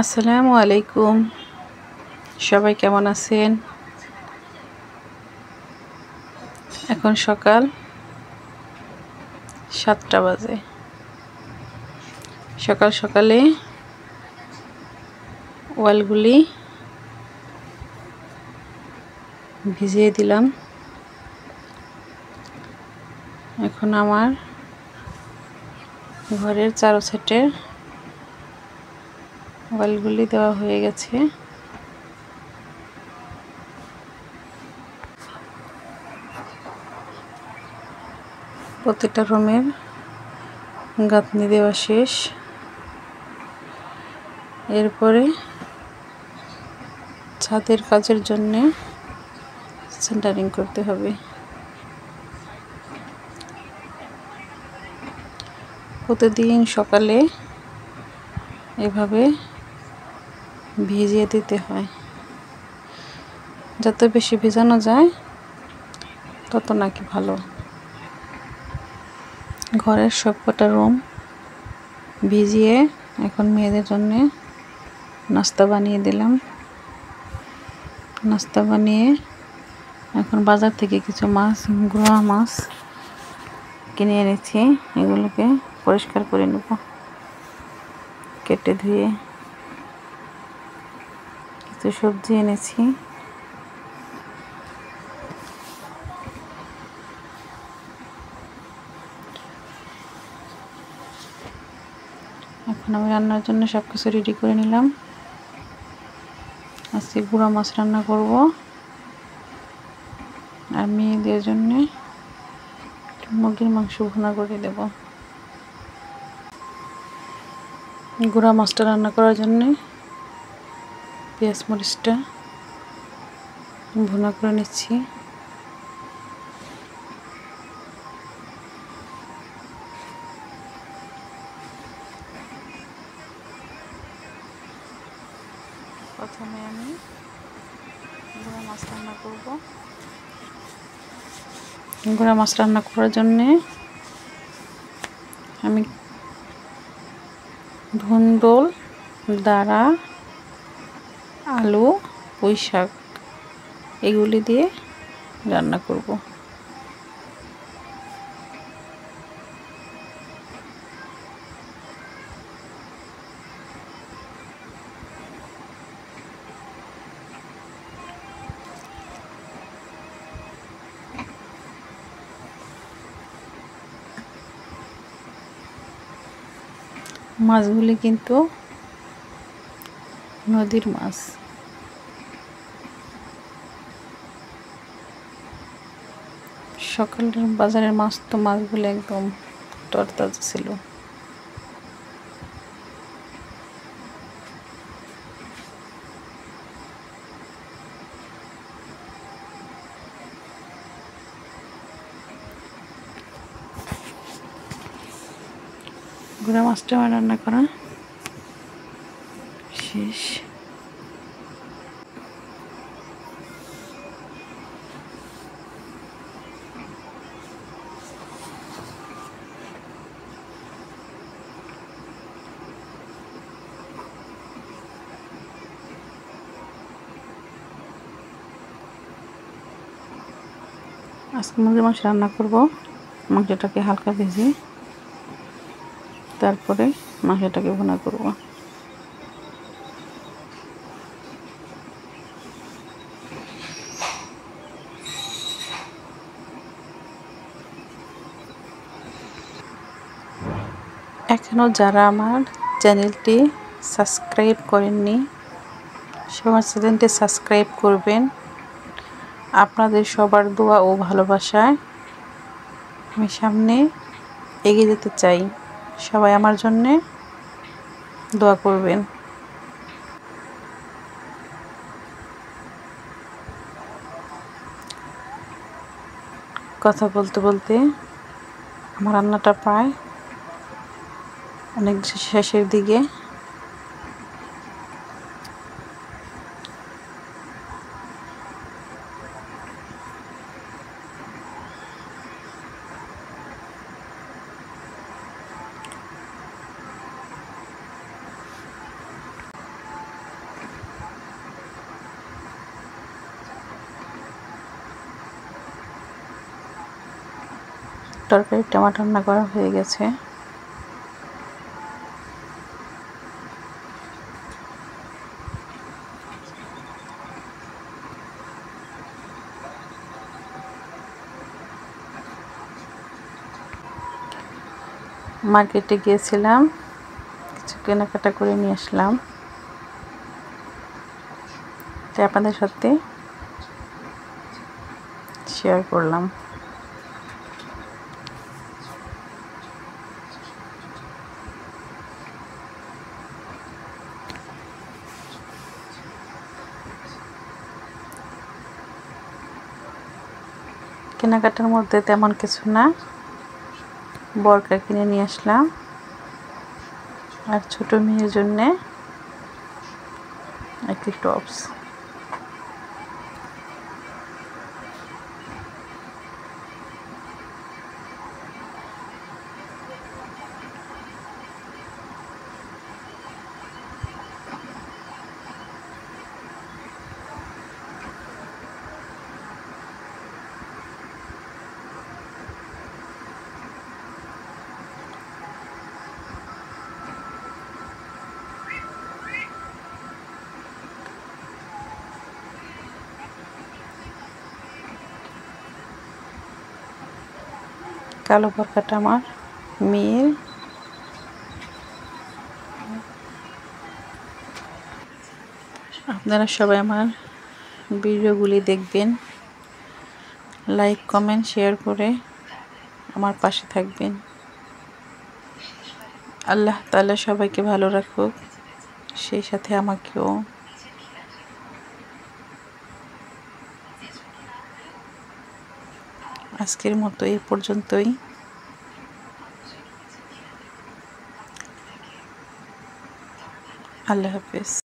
আসসালামু আলাইকুম। সবাই কেমন আছেন? এখন সকাল 7টা বাজে। সকাল সকালে ওয়ালগুলি ভিজিয়ে দিলাম। এখন আমার ঘরের চারো সাইডের ওয়ালগুলি দেওয়া হয়ে গেছে। প্রতিটা রুমের গাঁথনি দেওয়া শেষ। এরপরে ছাদের কাজের জন্য সেন্টারিং করতে হবে। প্রতিদিন সকালে এভাবে ভিজিয়ে দিতে হয়। যত বেশি ভেজানো যায় তত নাকি ভালো। ঘরের সবকটা রুম ভিজিয়ে এখন মেয়েদের জন্য নাস্তা বানিয়ে দিলাম। নাস্তা বানিয়ে এখন বাজার থেকে কিছু মাছ, গুঁড়া মাছ কিনে এনেছি। এগুলোকে পরিষ্কার করে নেব, কেটে ধুয়ে। কিছু সবজি এনেছি। এখন আমি রান্নার জন্য সব কিছু রেডি করে নিলাম। আজকে গুঁড়া মাছ রান্না করব আর মেয়েদের জন্য মুরগির মাংস ভুনা করে দেব। গুঁড়া মাছটা রান্না করার জন্য পেঁয়াজ মরিচটা ভুনা করে নিচ্ছি। প্রথমে আমি গুঁড়া মাছ রান্না করব। গুঁড়া মাছ রান্না করার জন্যে আমি ধুন্দুল, দাঁড়া, আলু, পুঁই শাক এগুলি দিয়ে রান্না করব। মাছগুলি কিন্তু নদীর মাছ। সকালের বাজারের মাছ তো মাছগুলো একদম তরতাজা ছিল। গুঁড়া মাছটা আমার রান্না করা শেষ। আজকে মুরগির মাংস রান্না করব। মাংসটাকে হালকা ভেজে তারপরে মাংসটাকে ভুনা করব। এখনও যারা আমার চ্যানেলটি সাবস্ক্রাইব করেননি সে আমার চ্যানেলটি সাবস্ক্রাইব করবেন। আপনাদের সবার দোয়া ও ভালোবাসায় আমি সামনে এগিয়ে যেতে চাই। সবাই আমার জন্যে দোয়া করবেন। কথা বলতে বলতে আমার রান্নাটা প্রায় অনেক শেষের দিকে। তরকারিটা আমার রান্না করা হয়ে গেছে। মার্কেটে গিয়েছিলাম, কিছু কেনাকাটা করে নিয়ে আসলাম, তাই আপনাদের সাথে শেয়ার করলাম। কেনাকাটার মধ্যে তেমন কিছু না, বরকা কিনে নিয়ে আসলাম আর ছোট মেয়ের জন্যে একটি টপস। কালো বরকাটা আমার মেয়ের। আপনারা সবাই আমার ভিডিওগুলি দেখবেন, লাইক কমেন্ট শেয়ার করে আমার পাশে থাকবেন। আল্লাহ তাআলা সবাইকে ভালো রাখুক, সেই সাথে আমাকেও। আজকের মতো এই পর্যন্তই। আল্লাহ হাফেজ।